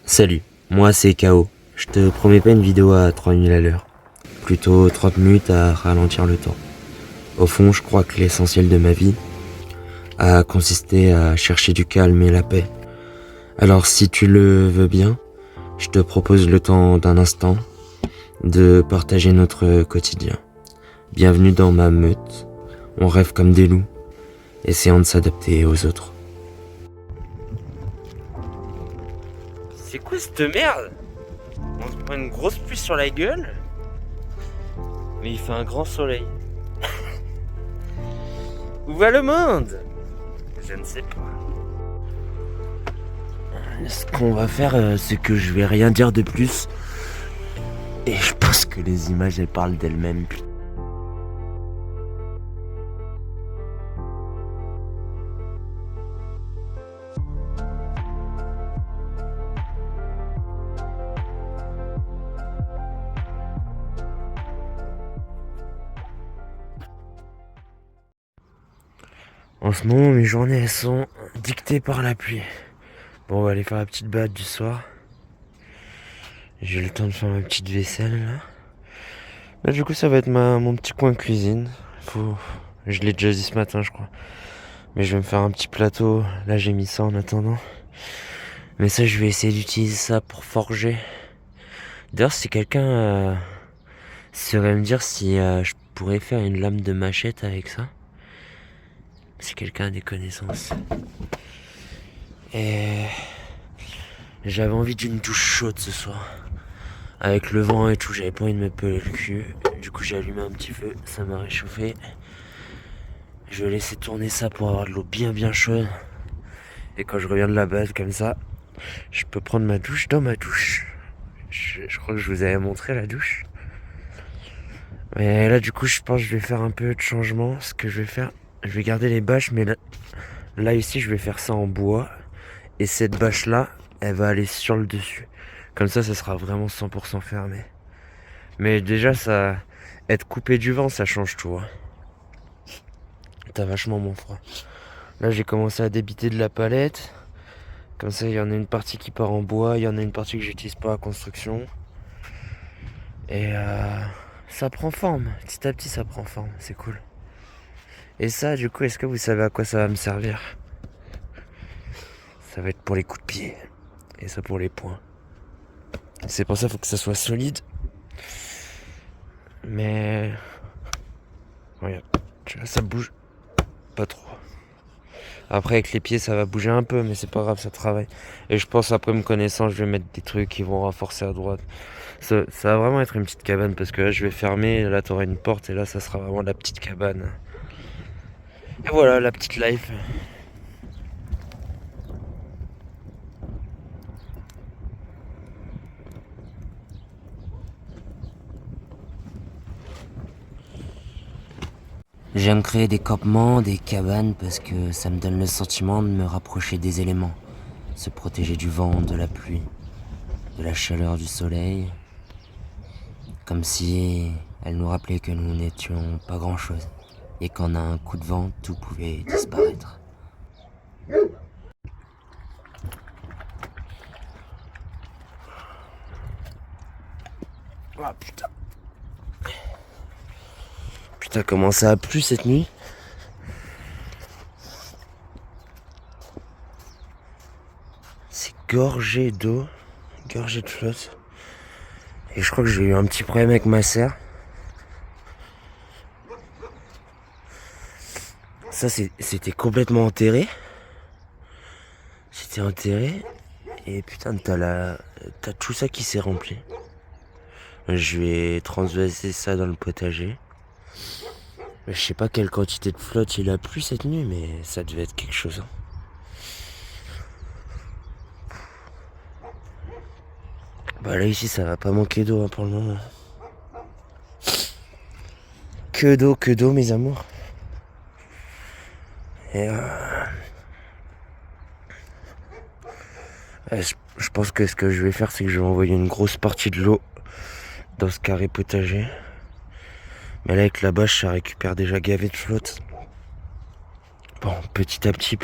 Salut, moi c'est KO. Je te promets pas une vidéo à 3000 à l'heure. Plutôt 30 minutes à ralentir le temps. Au fond, je crois que l'essentiel de ma vie a consisté à chercher du calme et la paix. Alors si tu le veux bien, je te propose le temps d'un instant de partager notre quotidien. Bienvenue dans ma meute. On rêve comme des loups, essayant de s'adapter aux autres. C'est quoi cette merde? On se prend une grosse pluie sur la gueule, mais il fait un grand soleil. Où va le monde? Je ne sais pas. Ce qu'on va faire, c'est que je vais rien dire de plus. Et je pense que les images, elles parlent d'elles-mêmes. En ce moment, mes journées, elles sont dictées par la pluie. Bon, on va aller faire la petite balade du soir. J'ai le temps de faire ma petite vaisselle, là. Là, du coup, ça va être mon petit coin cuisine. Je l'ai déjà dit ce matin, je crois. Mais je vais me faire un petit plateau. Là, j'ai mis ça en attendant. Mais ça, je vais essayer d'utiliser ça pour forger. D'ailleurs, si quelqu'un saurait me dire si je pourrais faire une lame de machette avec ça. Si quelqu'un a des connaissances. Et j'avais envie d'une douche chaude ce soir. Avec le vent et tout, j'avais pas envie de me peler le cul. Du coup, j'ai allumé un petit feu, ça m'a réchauffé. Je vais laisser tourner ça pour avoir de l'eau bien chaude. Et quand je reviens de la base comme ça, je peux prendre ma douche dans ma douche. Je crois que je vous avais montré la douche. Mais là, du coup, je pense que je vais faire un peu de changement. Ce que je vais faire, je vais garder les bâches, mais là ici, je vais faire ça en bois. Et cette bâche-là, elle va aller sur le dessus. Comme ça sera vraiment 100% fermé. Mais déjà, ça, être coupé du vent, ça change tout. Hein. T'as vachement moins froid. Là, j'ai commencé à débiter de la palette. Comme ça, il y en a une partie qui part en bois, il y en a une partie que j'utilise pas à construction. Et ça prend forme. Petit à petit, ça prend forme. C'est cool. Et ça, du coup, est-ce que vous savez à quoi ça va me servir? Ça va être pour les coups de pied. Et ça pour les poings. C'est pour ça qu'il faut que ça soit solide. Mais... regarde. Tu vois, ça bouge pas trop. Après, avec les pieds, ça va bouger un peu, mais c'est pas grave, ça travaille. Et je pense, après me connaissant, je vais mettre des trucs qui vont renforcer à droite. Ça va vraiment être une petite cabane, parce que là, je vais fermer, là, t'auras une porte, et là, ça sera vraiment la petite cabane. Et voilà, la petite life. J'aime créer des campements, des cabanes, parce que ça me donne le sentiment de me rapprocher des éléments. Se protéger du vent, de la pluie, de la chaleur du soleil. Comme si elle nous rappelait que nous n'étions pas grand-chose. Et qu'en un coup de vent, tout pouvait disparaître. Ah putain. Putain, comment ça a plu cette nuit? C'est gorgé d'eau, gorgé de flotte. Et je crois que j'ai eu un petit problème avec ma serre. Ça, c'était complètement enterré. C'était enterré. Et putain, t'as tout ça qui s'est rempli. Je vais transvaser ça dans le potager. Je sais pas quelle quantité de flotte il a plu cette nuit, mais ça devait être quelque chose. Hein. Bah là ici ça va pas manquer d'eau hein, pour le moment. Que d'eau mes amours. Et je pense que ce que je vais faire c'est que je vais envoyer une grosse partie de l'eau dans ce carré potager. Mais là avec la bâche ça récupère déjà gavé de flotte. Bon, petit à petit.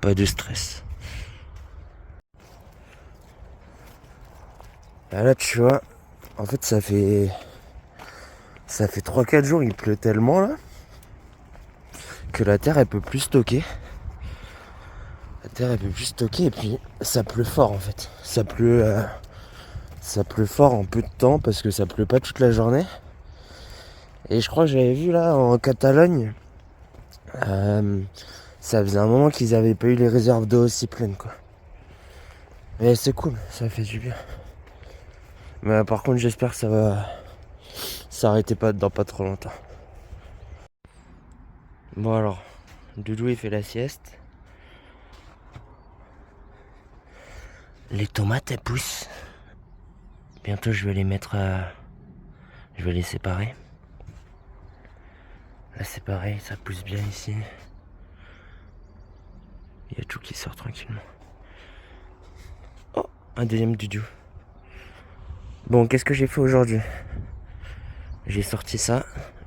Pas de stress. Là, tu vois, en fait, ça fait 3-4 jours, il pleut tellement là que la terre elle peut plus stocker. La terre elle peut plus stocker et puis ça pleut fort en fait. Ça pleut fort en peu de temps parce que ça pleut pas toute la journée. Et je crois que j'avais vu là en Catalogne, euh, ça faisait un moment qu'ils avaient pas eu les réserves d'eau aussi pleines quoi. Mais c'est cool, ça fait du bien. Mais par contre j'espère que ça va s'arrêter pas dans pas trop longtemps. Bon alors, Doudou il fait la sieste. Les tomates elles poussent. Bientôt je vais les mettre je vais les séparer. Là c'est pareil, ça pousse bien ici. Il y a tout qui sort tranquillement. Oh, un deuxième Doudou. Bon, qu'est-ce que j'ai fait aujourd'hui? J'ai sorti ça,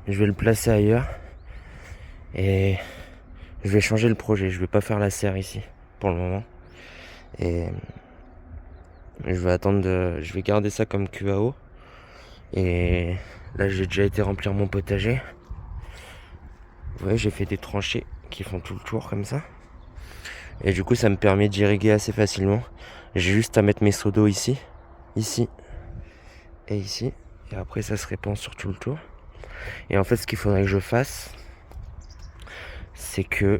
je vais le placer ailleurs. Et je vais changer le projet, je vais pas faire la serre ici pour le moment. Et je vais garder ça comme QAO. Et là j'ai déjà été remplir mon potager. Vous voyez, j'ai fait des tranchées qui font tout le tour comme ça. Et du coup ça me permet d'irriguer assez facilement. J'ai juste à mettre mes seaux d'eau ici et ici. Et après ça se répand sur tout le tour. Et en fait ce qu'il faudrait que je fasse, c'est que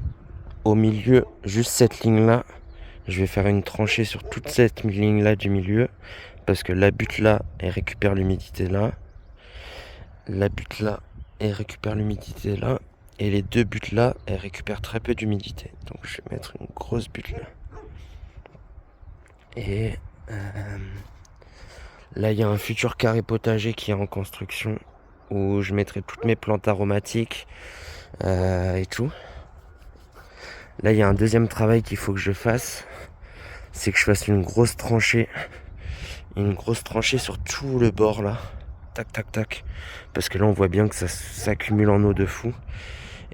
au milieu, juste cette ligne là, je vais faire une tranchée sur toute cette ligne là du milieu. Parce que la butte là, elle récupère l'humidité là. La butte là, elle récupère l'humidité là. Et les deux buttes là, elles récupèrent très peu d'humidité. Donc je vais mettre une grosse butte là. Et là, il y a un futur carré potager qui est en construction. Où je mettrai toutes mes plantes aromatiques et tout. Là, il y a un deuxième travail qu'il faut que je fasse. C'est que je fasse une grosse tranchée. Une grosse tranchée sur tout le bord là. Tac, tac, tac. Parce que là, on voit bien que ça s'accumule en eau de fou.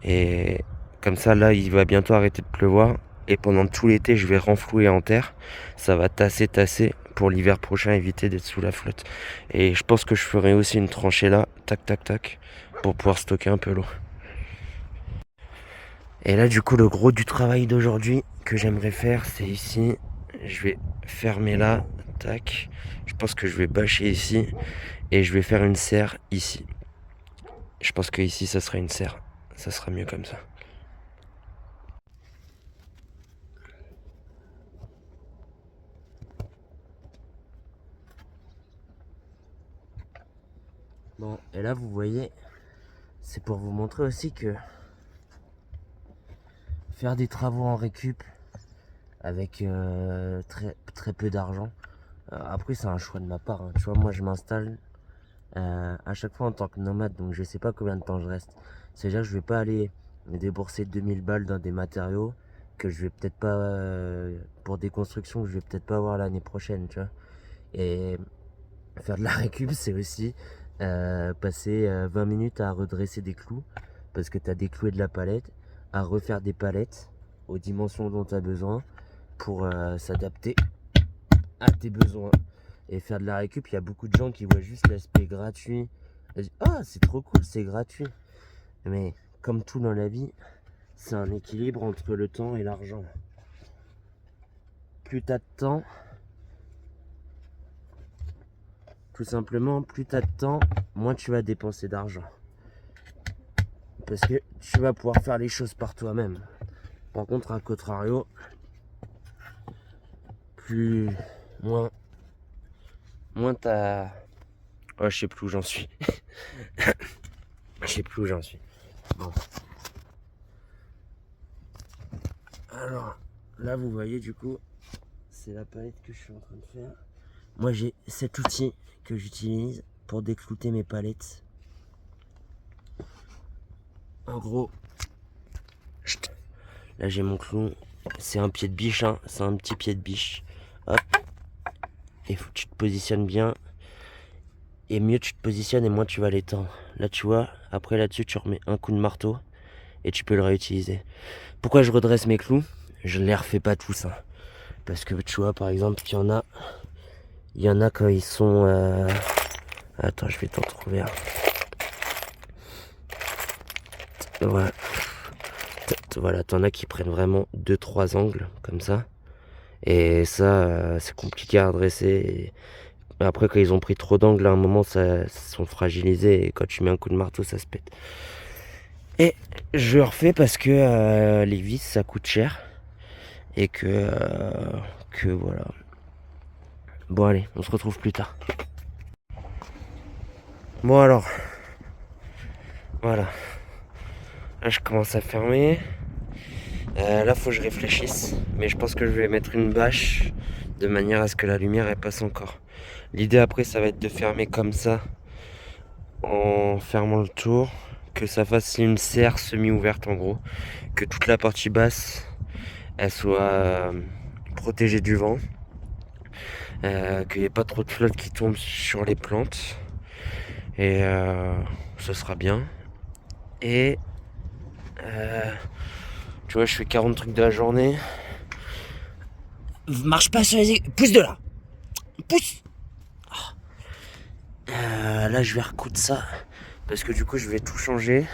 Et comme ça, là, il va bientôt arrêter de pleuvoir. Et pendant tout l'été, je vais renflouer en terre. Ça va tasser pour l'hiver prochain, éviter d'être sous la flotte. Et je pense que je ferai aussi une tranchée là, tac, tac, tac, pour pouvoir stocker un peu l'eau. Et là, du coup, le gros du travail d'aujourd'hui que j'aimerais faire, c'est ici. Je vais fermer là, tac. Je pense que je vais bâcher ici. Et je vais faire une serre ici. Je pense que ici, ça sera une serre. Ça sera mieux comme ça. Bon, et là, vous voyez, c'est pour vous montrer aussi que faire des travaux en récup avec très, très peu d'argent, après, c'est un choix de ma part. Hein. Tu vois, moi, je m'installe à chaque fois en tant que nomade, donc je sais pas combien de temps je reste. C'est-à-dire que je vais pas aller débourser 2000 balles dans des matériaux que je vais peut-être pas pour des constructions que je vais peut-être pas avoir l'année prochaine, tu vois. Et faire de la récup, c'est aussi passer 20 minutes à redresser des clous parce que tu as décloué de la palette, à refaire des palettes aux dimensions dont tu as besoin pour s'adapter à tes besoins. Et faire de la récup, il y a beaucoup de gens qui voient juste l'aspect gratuit. Ah, c'est trop cool, c'est gratuit. Mais comme tout dans la vie, c'est un équilibre entre le temps et l'argent. Plus t'as de temps, tout simplement, plus t'as de temps, moins tu vas dépenser d'argent. Parce que tu vas pouvoir faire les choses par toi-même. Par contre, à contrario, moins t'as... Oh, je sais plus où j'en suis. Je sais plus où j'en suis. Bon. Alors, là, vous voyez, du coup, c'est la palette que je suis en train de faire. Moi, j'ai cet outil que j'utilise pour déclouter mes palettes. En gros, là, j'ai mon clou. C'est un pied de biche, hein. C'est un petit pied de biche. Hop. Et faut que tu te positionnes bien. Et mieux tu te positionnes et moins tu vas l'étendre. Là, tu vois, après là-dessus, tu remets un coup de marteau et tu peux le réutiliser. Pourquoi je redresse mes clous? Je ne les refais pas tous. Hein. Parce que tu vois, par exemple, il Il y en a quand ils sont... Attends, je vais t'en trouver un. Voilà. Voilà, t'en as qui prennent vraiment 2-3 angles, comme ça. Et ça, c'est compliqué à redresser. Et après, quand ils ont pris trop d'angles, à un moment, ça sont fragilisés. Et quand tu mets un coup de marteau, ça se pète. Et je le refais parce que les vis, ça coûte cher. Et que voilà. Bon, allez, on se retrouve plus tard. Bon, alors. Voilà. Là, je commence à fermer. Là, faut que je réfléchisse. Mais je pense que je vais mettre une bâche de manière à ce que la lumière, elle passe encore. L'idée après, ça va être de fermer comme ça. En fermant le tour. Que ça fasse une serre semi-ouverte en gros. Que toute la partie basse, elle soit protégée du vent. Qu'il n'y ait pas trop de flotte qui tombe sur les plantes. Et ce sera bien. Et tu vois, je fais 40 trucs de la journée. Marche pas sur les... Pousse de là. Pousse. Là, je vais recoudre ça. Parce que du coup, je vais tout changer.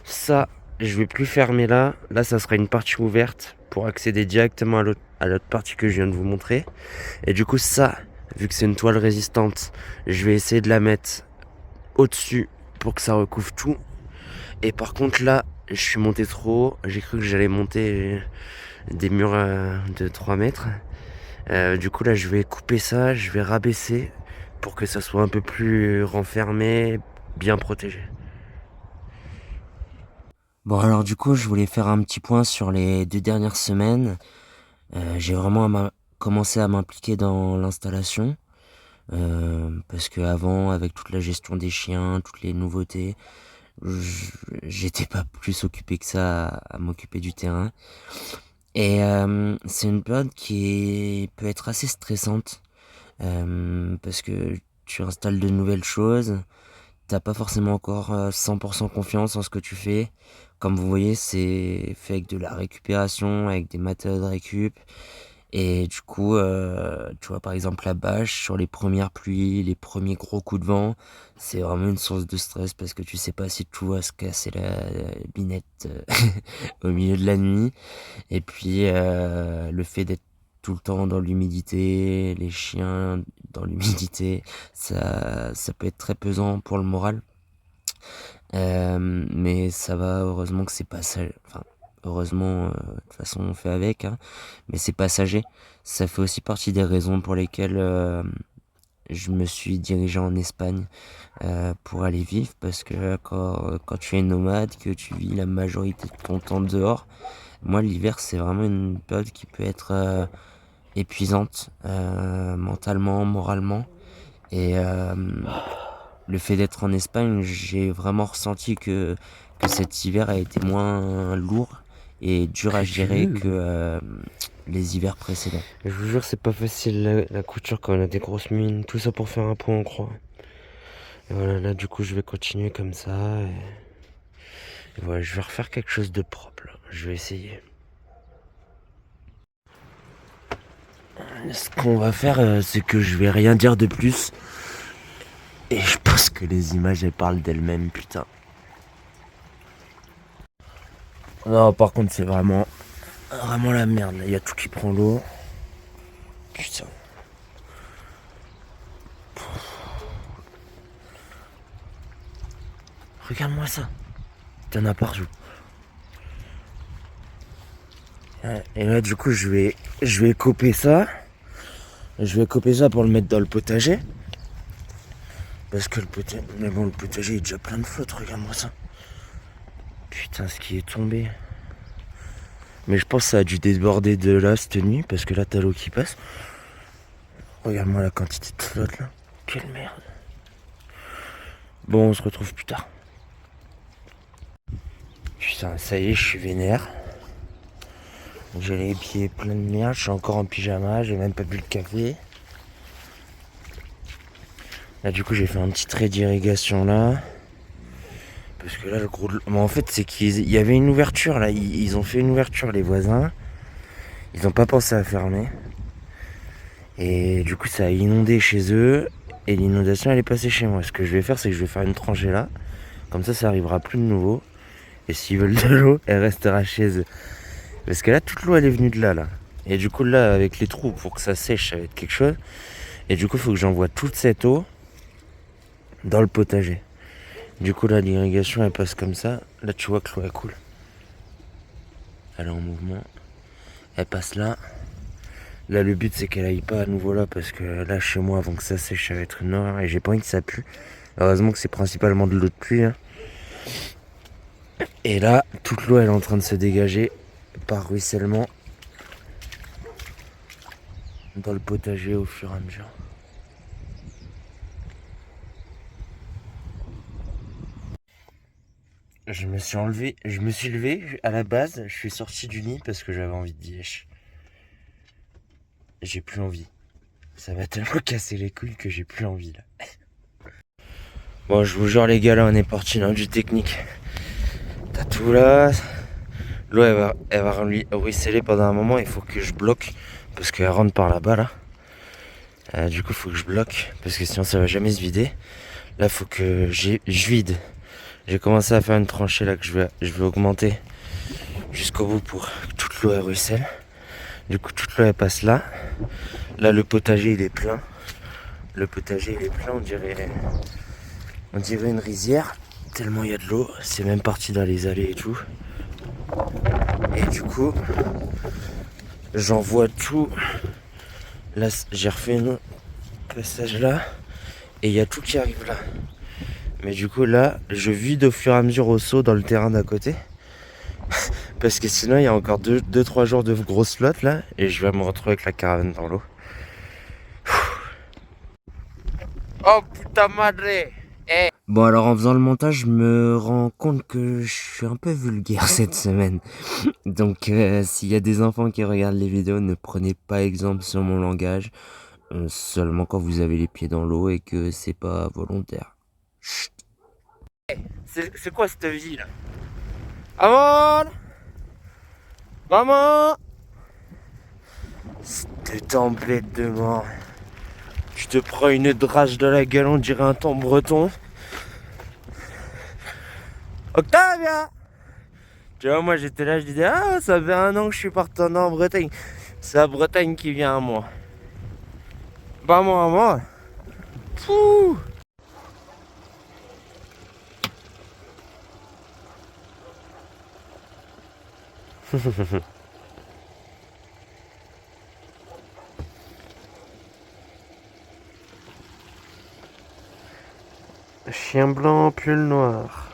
Ça, je vais plus fermer là. Là, ça sera une partie ouverte pour accéder directement à l'autre partie que je viens de vous montrer. Et du coup, ça, vu que c'est une toile résistante, je vais essayer de la mettre au-dessus pour que ça recouvre tout. Et par contre, là, je suis monté trop haut. J'ai cru que j'allais monter des murs de 3 mètres. Du coup, là, je vais couper ça, je vais rabaisser pour que ça soit un peu plus renfermé, bien protégé. Bon, alors du coup, je voulais faire un petit point sur les 2 dernières semaines. J'ai vraiment commencé à m'impliquer dans l'installation. Parce que avant, avec toute la gestion des chiens, toutes les nouveautés, j'étais pas plus occupé que ça à m'occuper du terrain. Et c'est une période peut être assez stressante. Parce que tu installes de nouvelles choses. T'as pas forcément encore 100% confiance en ce que tu fais. Comme vous voyez, c'est fait avec de la récupération, avec des matériaux de récup. Et du coup, tu vois, par exemple, la bâche, sur les premières pluies, les premiers gros coups de vent, c'est vraiment une source de stress parce que tu sais pas si tout va se casser la binette au milieu de la nuit. Et puis, le fait d'être tout le temps dans l'humidité, les chiens dans l'humidité, ça peut être très pesant pour le moral. Mais ça va, heureusement que c'est passager. Enfin, heureusement, de toute façon, on fait avec, hein, mais c'est passager. Ça fait aussi partie des raisons pour lesquelles je me suis dirigé en Espagne pour aller vivre, parce que quand tu es nomade, que tu vis la majorité de ton temps dehors, moi, l'hiver, c'est vraiment une période qui peut être épuisante, mentalement, moralement. Et le fait d'être en Espagne, j'ai vraiment ressenti que cet hiver a été moins lourd et dur à gérer que les hivers précédents. Je vous jure, c'est pas facile la couture quand on a des grosses mines, tout ça pour faire un point en croix. Et voilà, là du coup je vais continuer comme ça. Et voilà, je vais refaire quelque chose de propre là. Je vais essayer. Ce qu'on va faire, c'est que je vais rien dire de plus. Et je pense que les images, elles parlent d'elles-mêmes, putain. Non, par contre, c'est vraiment la merde. Il y a tout qui prend l'eau. Putain. Regarde-moi ça. T'en as partout. Et là, du coup, je vais couper ça. Je vais couper ça pour le mettre dans le potager. Parce que le potager est déjà plein de flotte. Regarde-moi ça. Putain, ce qui est tombé. Mais je pense que ça a dû déborder de là cette nuit. Parce que là, t'as l'eau qui passe. Regarde-moi la quantité de flotte là. Quelle merde. Bon, on se retrouve plus tard. Putain, ça y est, je suis vénère. J'ai les pieds pleins de merde, je suis encore en pyjama, j'ai même pas bu le café. Là, du coup, j'ai fait un petit trait d'irrigation là. Parce que là, le gros. Mais en fait, c'est qu'il y avait une ouverture là. Ils ont fait une ouverture, les voisins. Ils ont pas pensé à fermer. Et du coup, ça a inondé chez eux. Et l'inondation, elle est passée chez moi. Ce que je vais faire, c'est que je vais faire une tranchée là. Comme ça arrivera plus de nouveau. Et s'ils veulent de l'eau, elle restera chez eux. Parce que là, toute l'eau, elle est venue de là. Et du coup, là, avec les trous, pour que ça sèche, ça va être quelque chose. Et du coup, il faut que j'envoie toute cette eau dans le potager. Du coup, là, l'irrigation, elle passe comme ça. Là, tu vois que l'eau, elle coule. Elle est en mouvement. Elle passe là. Là, le but, c'est qu'elle aille pas à nouveau là. Parce que là, chez moi, avant que ça sèche, ça va être une horreur. Et j'ai pas envie que ça pue. Heureusement que c'est principalement de l'eau de pluie. Hein. Et là, toute l'eau, elle est en train de se dégager par ruissellement dans le potager au fur et à mesure. Je me suis levé à la base, je suis sorti du lit parce que j'avais envie de dièche. J'ai plus envie. Ça m'a tellement cassé les couilles que j'ai plus envie là. Bon, je vous jure les gars, là on est parti dans du technique. T'as tout là. L'eau elle va ruisseler pendant un moment, il faut que je bloque parce qu'elle rentre par là-bas là. Du coup il faut que je bloque parce que sinon ça va jamais se vider. Là faut que je vide. J'ai commencé à faire une tranchée là que je vais augmenter jusqu'au bout pour que toute l'eau elle ruisselle. Du coup toute l'eau elle passe là. Là le potager il est plein. Le potager il est plein, on dirait une rizière. Tellement il y a de l'eau, c'est même parti dans les allées et tout. Et du coup, j'envoie tout. Là j'ai refait un passage là. Et il y a tout qui arrive là. Mais du coup là, je vide au fur et à mesure au seau dans le terrain d'à côté. Parce que sinon il y a encore 2-3 jours de grosses flotte là. Et je vais me retrouver avec la caravane dans l'eau. Oh putain madre. Bon alors en faisant le montage je me rends compte que je suis un peu vulgaire cette semaine. Donc s'il y a des enfants qui regardent les vidéos, ne prenez pas exemple sur mon langage. Seulement quand vous avez les pieds dans l'eau et que c'est pas volontaire. Chut. C'est quoi cette vie là? Maman! Maman! Cette template de mort. Tu te prends une drache dans la gueule, on dirait un temps breton. Octavia! Tu vois, moi j'étais là, je disais, ah, ça fait 1 an que je suis parti en Bretagne. C'est la Bretagne qui vient à moi. Pas moi, à moi. Pouh! Chien blanc, pull noir.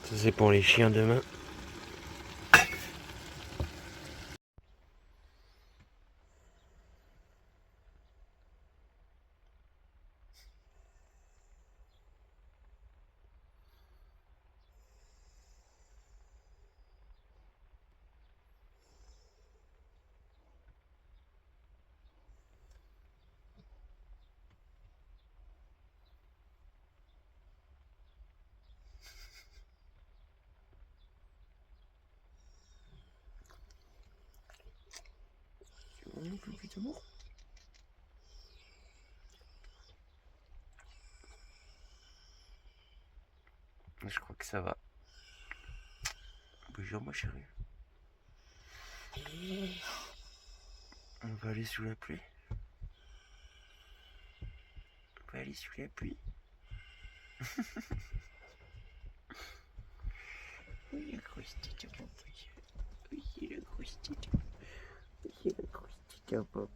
Ça c'est pour les chiens demain. Je crois que ça va. Bonjour ma chérie. On va aller sous la pluie. On va aller sous la pluie. Oui, la grosse tête à papa. Oui, la grosse tête. Oui, la grosse tête à papa.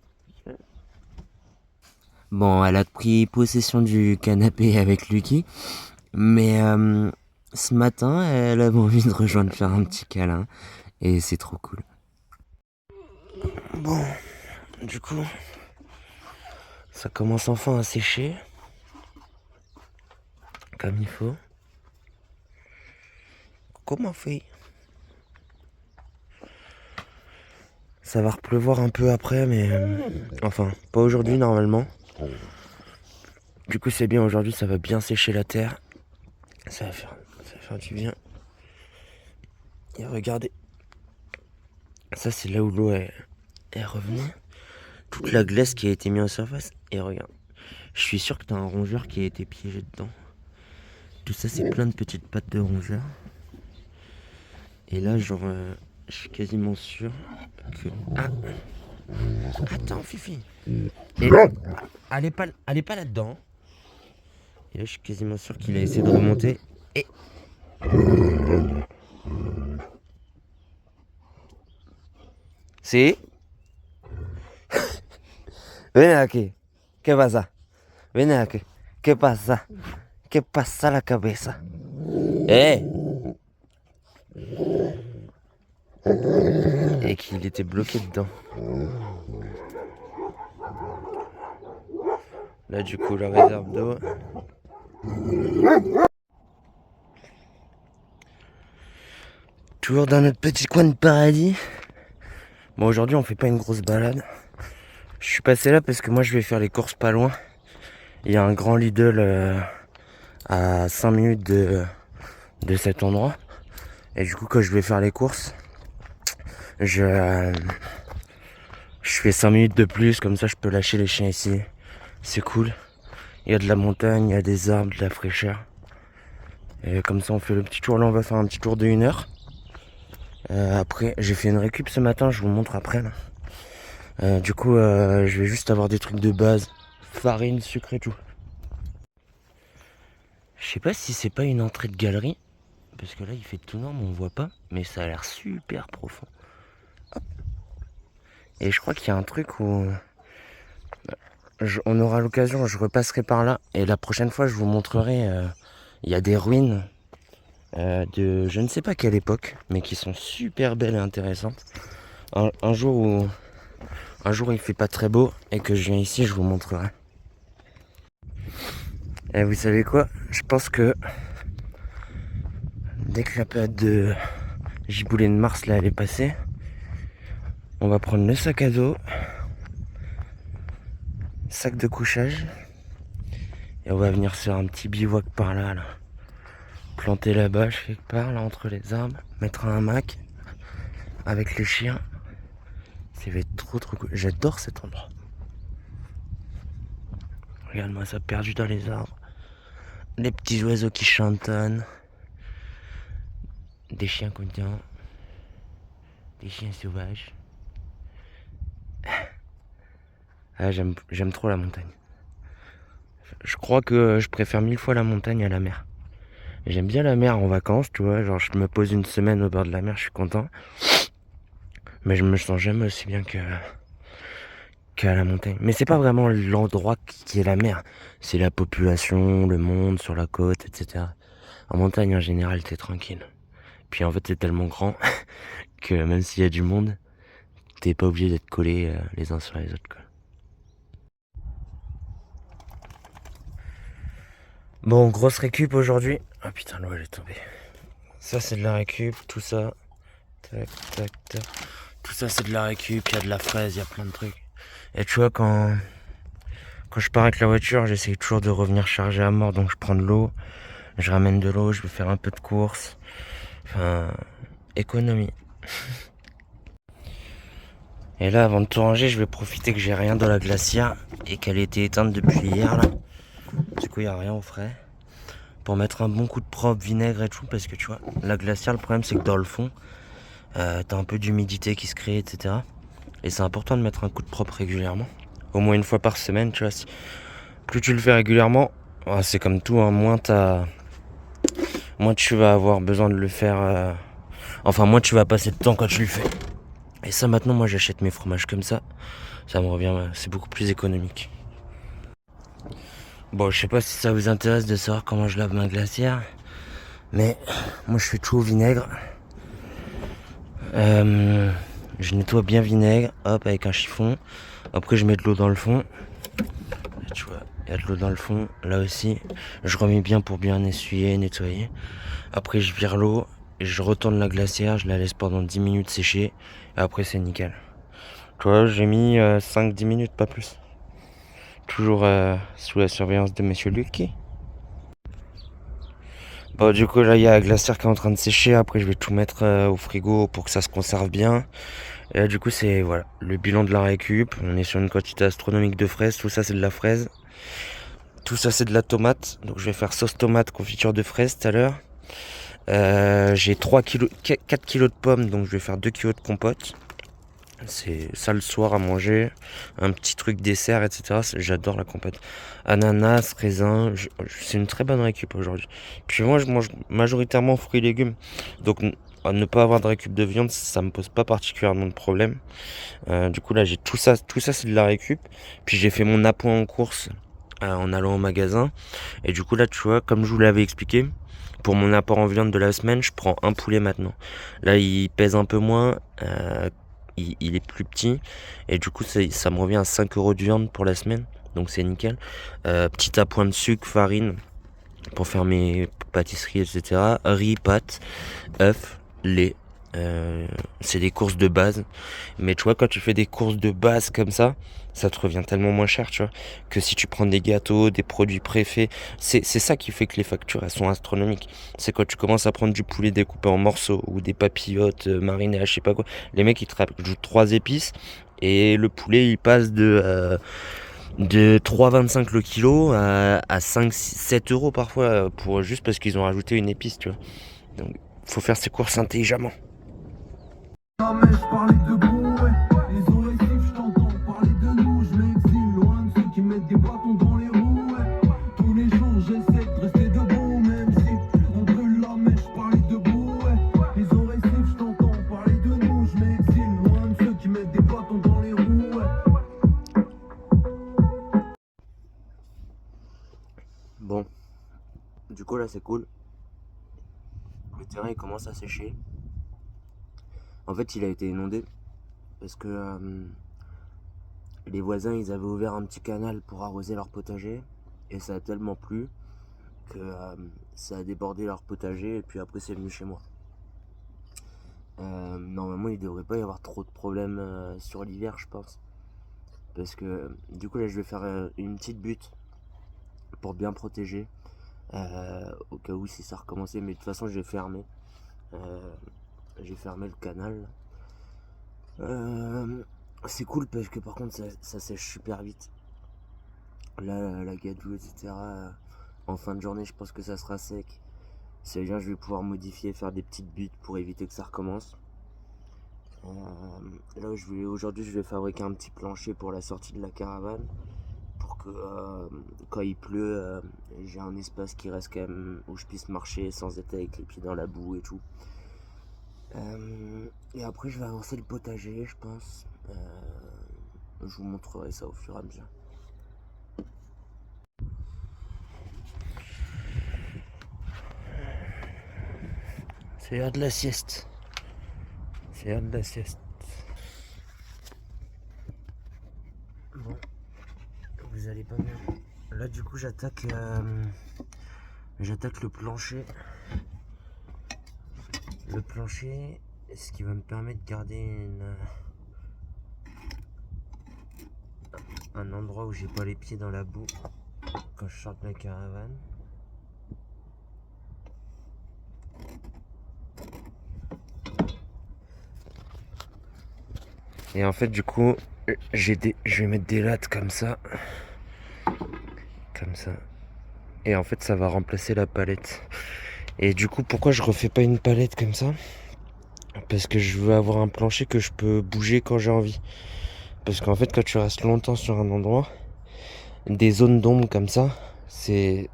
Bon, elle a pris possession du canapé avec Lucky. Mais ce matin, elle avait envie de rejoindre faire un petit câlin. Et c'est trop cool. Bon, du coup, ça commence enfin à sécher. Comme il faut. Comment on fait? Ça va repleuvoir un peu après, mais enfin, pas aujourd'hui normalement. Du coup, c'est bien, aujourd'hui, ça va bien sécher la terre. Ça va faire du bien. Et regardez, ça c'est là où l'eau est revenue. Toute la glace qui a été mise en surface. Et regarde, je suis sûr que t'as un rongeur qui a été piégé dedans. Tout ça c'est plein de petites pattes de rongeur. Et là genre, je suis quasiment sûr que... Ah, attends Fifi. Et allez pas là-dedans. Et là je suis quasiment sûr qu'il a essayé de remonter. Et... Si. Ven aquí. ¿Qué pasa? Ven aquí. ¿Qué pasa? ¿Qué pasa la cabeza? Eh. Et qu'il était bloqué dedans. Là du coup la réserve d'eau. Toujours dans notre petit coin de paradis. Bon aujourd'hui on fait pas une grosse balade. Je suis passé là parce que moi je vais faire les courses pas loin. Il y a un grand Lidl à 5 minutes de cet endroit. Et du coup quand je vais faire les courses, je fais 5 minutes de plus, comme ça je peux lâcher les chiens ici. C'est cool. Il y a de la montagne, il y a des arbres, de la fraîcheur. Et comme ça on fait le petit tour. Là on va faire un petit tour de 1 heure. Après j'ai fait une récup ce matin, je vous montre après là. Du coup je vais juste avoir des trucs de base. Farine, sucre et tout. Je sais pas si c'est pas une entrée de galerie. Parce que là il fait tout noir mais on voit pas. Mais ça a l'air super profond. Hop. Et je crois qu'il y a un truc où... on aura l'occasion, je repasserai par là. Et la prochaine fois je vous montrerai. Il y a des ruines de je ne sais pas quelle époque. Mais qui sont super belles et intéressantes. Un jour où il fait pas très beau et que je viens ici, je vous montrerai. Et vous savez quoi? Je pense que dès que la période de giboulée de mars là elle est passée, on va prendre le sac à dos, sac de couchage, et on va venir faire un petit bivouac par là, planter la bâche quelque part là entre les arbres, mettre un hamac avec les chiens. Ça va être trop cool. J'adore cet endroit. Regarde-moi ça perdu dans les arbres. Les petits oiseaux qui chantonnent. Des chiens contents. Des chiens sauvages. Ah, j'aime trop la montagne. Je crois que je préfère 1000 fois la montagne à la mer. J'aime bien la mer en vacances, tu vois. Genre, je me pose une semaine au bord de la mer, je suis content. Mais je me sens jamais aussi bien qu'à la montagne. Mais c'est pas vraiment l'endroit qui est la mer. C'est la population, le monde sur la côte, etc. En montagne, en général, t'es tranquille. Puis en fait, c'est tellement grand que même s'il y a du monde, t'es pas obligé d'être collés les uns sur les autres, quoi. Bon, grosse récup aujourd'hui. Ah putain, l'eau elle est tombée. Ça c'est de la récup, tout ça. Tac, tac, tac. Tout ça c'est de la récup, il y a de la fraise, il y a plein de trucs. Et tu vois, quand je pars avec la voiture, j'essaye toujours de revenir charger à mort. Donc je prends de l'eau, je ramène de l'eau, je vais faire un peu de course. Enfin, économie. Et là, avant de tout ranger, je vais profiter que j'ai rien dans la glacière et qu'elle ait été éteinte depuis hier là. Du coup, il n'y a rien au frais. Pour mettre un bon coup de propre, vinaigre et tout, parce que tu vois, la glacière, le problème c'est que dans le fond, t'as un peu d'humidité qui se crée, etc. Et c'est important de mettre un coup de propre régulièrement. Au moins une fois par semaine, tu vois. Plus tu le fais régulièrement, c'est comme tout, hein, moins tu vas avoir besoin de le faire. Enfin, moins tu vas passer de temps quand tu le fais. Et ça, maintenant, moi j'achète mes fromages comme ça. Ça me revient, c'est beaucoup plus économique. Bon, je sais pas si ça vous intéresse de savoir comment je lave ma glacière. Mais moi je fais tout au vinaigre. Je nettoie bien vinaigre, hop, avec un chiffon. Après je mets de l'eau dans le fond. Là, tu vois, il y a de l'eau dans le fond, là aussi. Je remets bien pour bien essuyer, nettoyer. Après je vire l'eau, et je retourne la glacière, je la laisse pendant 10 minutes sécher. Et après c'est nickel. Tu vois, j'ai mis 5-10 minutes, pas plus. Toujours sous la surveillance de monsieur Lucky. Bon, du coup, là, il y a la glacière qui est en train de sécher. Après, je vais tout mettre au frigo pour que ça se conserve bien. Et là, du coup, c'est voilà, le bilan de la récup. On est sur une quantité astronomique de fraises. Tout ça, c'est de la fraise. Tout ça, c'est de la tomate. Donc, je vais faire sauce tomate, confiture de fraises tout à l'heure. J'ai 3 kilos, 4 kilos de pommes. Donc, je vais faire 2 kilos de compote. C'est ça le soir à manger. Un petit truc dessert, etc. J'adore la compote. Ananas, raisin. C'est une très bonne récup aujourd'hui. Puis moi, je mange majoritairement fruits et légumes. Donc, ne pas avoir de récup de viande, ça me pose pas particulièrement de problème. Du coup, là, j'ai tout ça c'est de la récup. Puis j'ai fait mon appoint en course en allant au magasin. Et du coup, là, tu vois, comme je vous l'avais expliqué, pour mon apport en viande de la semaine, je prends un poulet maintenant. Là, il pèse un peu moins. Il est plus petit. Et du coup, ça me revient à 5 euros de viande pour la semaine. Donc, c'est nickel. Petit appoint de sucre, farine pour faire mes pâtisseries, etc. Riz, pâtes, œufs, lait. C'est des courses de base. Mais tu vois, quand tu fais des courses de base comme ça te revient tellement moins cher, tu vois, que si tu prends des gâteaux, des produits préfaits. C'est ça qui fait que les factures, elles sont astronomiques. C'est quand tu commences à prendre du poulet découpé en morceaux ou des papillotes marinées à je sais pas quoi. Les mecs, ils te rajoutent 3 épices et le poulet, il passe de 3,25 le kilo à 5, 7 euros parfois, juste parce qu'ils ont rajouté une épice, tu vois. Donc, faut faire ses courses intelligemment. Ah, mais je parlais de brouet, les oreilles sifflent, je t'entends parler de nous, je m'exile loin de ceux qui mettent des bâtons dans les roues. Tous les jours j'essaie de rester debout, même si on brûle la mèche, je parlais de brouet, les oreilles sifflent, je t'entends parler de nous, je m'exile loin de ceux qui mettent des bâtons dans les roues. Bon, du coup là c'est cool. Le terrain il commence à sécher. En fait il a été inondé parce que les voisins ils avaient ouvert un petit canal pour arroser leur potager et ça a tellement plu que ça a débordé leur potager et puis après c'est venu chez moi. Normalement il devrait pas y avoir trop de problèmes sur l'hiver je pense. Parce que du coup là je vais faire une petite butte pour bien protéger au cas où si ça recommençait, mais de toute façon j'ai fermé. J'ai fermé le canal. C'est cool parce que par contre ça sèche super vite. Là la gadoue etc. En fin de journée je pense que ça sera sec. C'est bien, je vais pouvoir modifier, faire des petites buttes pour éviter que ça recommence. Là aujourd'hui je vais fabriquer un petit plancher pour la sortie de la caravane. Pour que quand il pleut, j'ai un espace qui reste quand même où je puisse marcher sans être avec les pieds dans la boue et tout. Et après je vais avancer le potager je pense. Je vous montrerai ça au fur et à mesure. C'est l'heure de la sieste. C'est l'heure de la sieste. Bon, vous allez pas bien. Là du coup j'attaque le plancher. Le plancher, ce qui va me permettre de garder un endroit où j'ai pas les pieds dans la boue quand je sors de la caravane. Et en fait du coup je vais mettre des lattes comme ça. Comme ça. Et en fait ça va remplacer la palette. Et du coup pourquoi je refais pas une palette comme ça? Parce que je veux avoir un plancher que je peux bouger quand j'ai envie. Parce qu'en fait quand tu restes longtemps sur un endroit, des zones d'ombre comme ça, c'est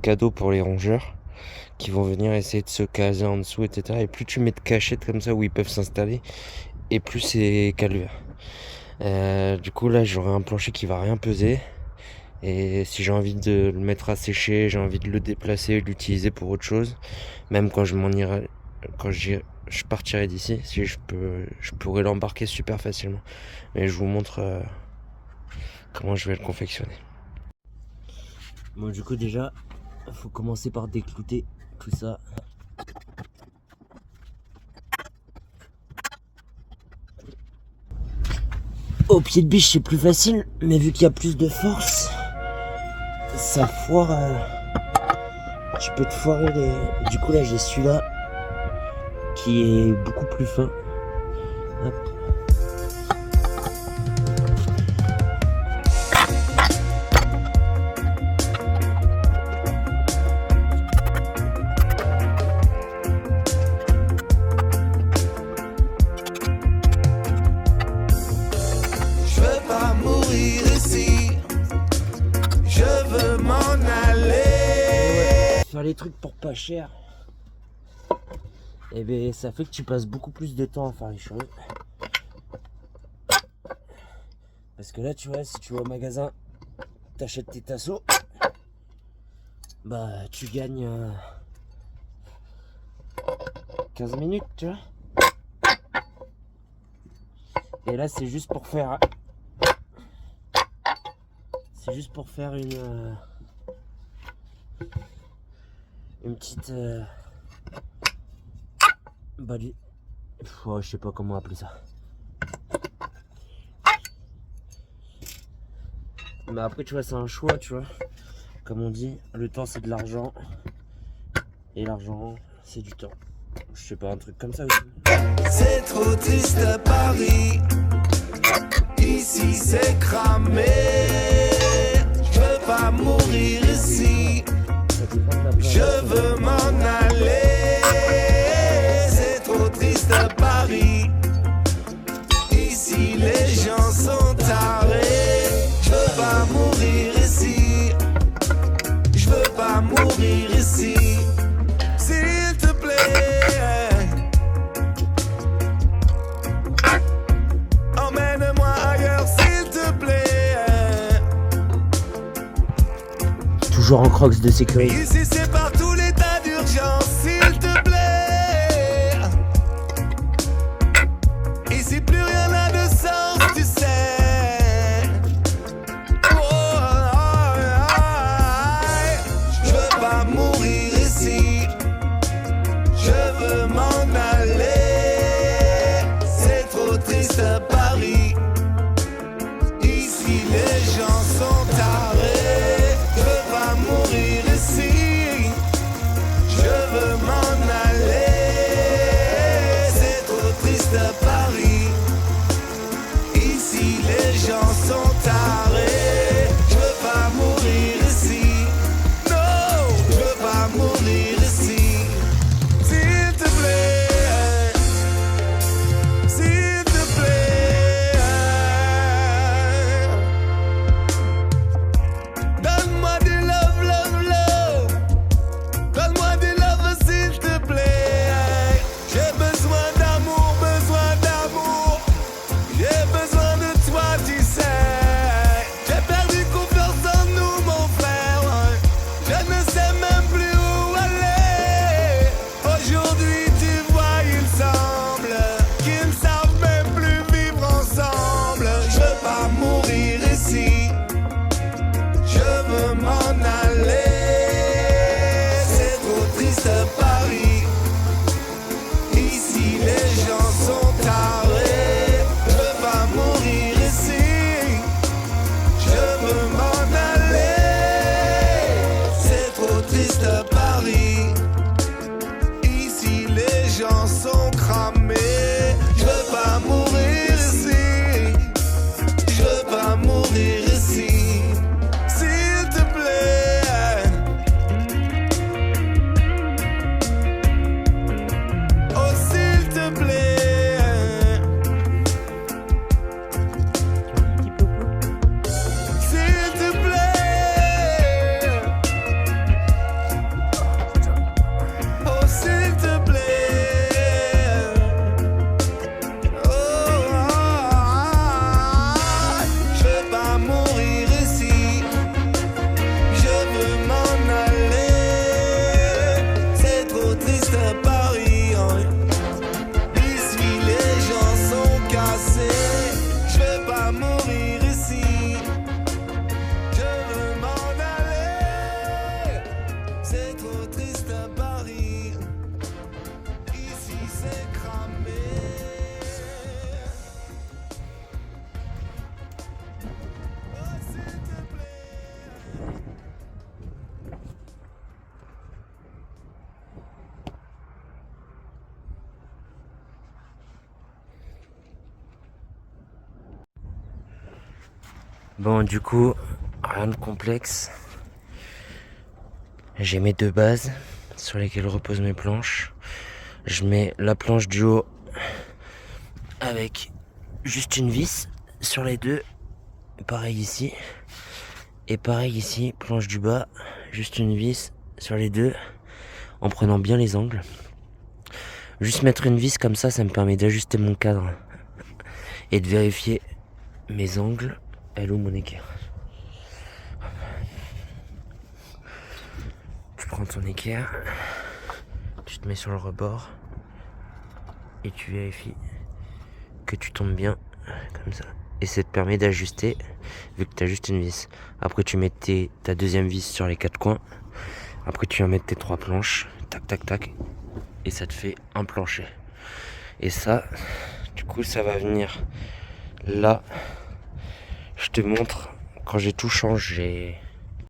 cadeau pour les rongeurs qui vont venir essayer de se caser en dessous, etc. Et plus tu mets de cachettes comme ça où ils peuvent s'installer, et plus c'est calvaire. Du coup là j'aurai un plancher qui va rien peser. Et si j'ai envie de le mettre à sécher, j'ai envie de le déplacer, de l'utiliser pour autre chose, même quand je m'en irai, quand je partirai d'ici, si je pourrais l'embarquer super facilement. Et je vous montre comment je vais le confectionner. Bon du coup déjà, il faut commencer par déclouter tout ça. Au pied de biche c'est plus facile, mais vu qu'il y a plus de force, ça foire tu peux te foirer les... Du coup là j'ai celui-là qui est beaucoup plus fin. Hop. Je veux pas mourir ici, je veux m'en aller. Faire les trucs pour pas cher, et ben ça fait que tu passes beaucoup plus de temps à faire les choses. Parce que là tu vois, si tu vas au magasin, t'achètes tes tasseaux, bah tu gagnes 15 minutes, tu vois. Et là c'est juste pour faire une petite je sais pas comment appeler ça. Mais après tu vois, c'est un choix, tu vois. Comme on dit, le temps c'est de l'argent. Et l'argent c'est du temps. Je sais pas, un truc comme ça aussi. C'est trop triste à Paris, ici c'est cramé. Je veux pas mourir ici, je veux m'en aller. C'est trop triste à Paris, ici les gens sont tarés. Je veux pas mourir ici, je veux pas mourir ici. S'il te plaît, emmène-moi ailleurs s'il te plaît. Toujours en crocs de sécurité. Ici c'est partout l'état d'urgence, s'il te plaît. Ici plus rien n'a de sens, tu sais. Je veux pas mourir ici, je veux m'en aller. C'est trop triste à Paris, ici les gens sont tarés. Je veux pas mourir ici, Bon, du coup, rien de complexe. J'ai mes deux bases sur lesquelles reposent mes planches. Je mets la planche du haut avec juste une vis sur les deux. Pareil ici. Et pareil ici, planche du bas, juste une vis sur les deux, en prenant bien les angles. Juste mettre une vis comme ça me permet d'ajuster mon cadre et de vérifier mes angles. Elle est où mon équerre? Tu prends ton équerre, tu te mets sur le rebord et tu vérifies que tu tombes bien comme ça. Et ça te permet d'ajuster vu que tu as juste une vis. Après tu mets ta deuxième vis sur les quatre coins. Après tu vas mettre tes trois planches. Tac tac tac. Et ça te fait un plancher. Et ça, du coup ça va venir là. Je te montre quand j'ai tout changé.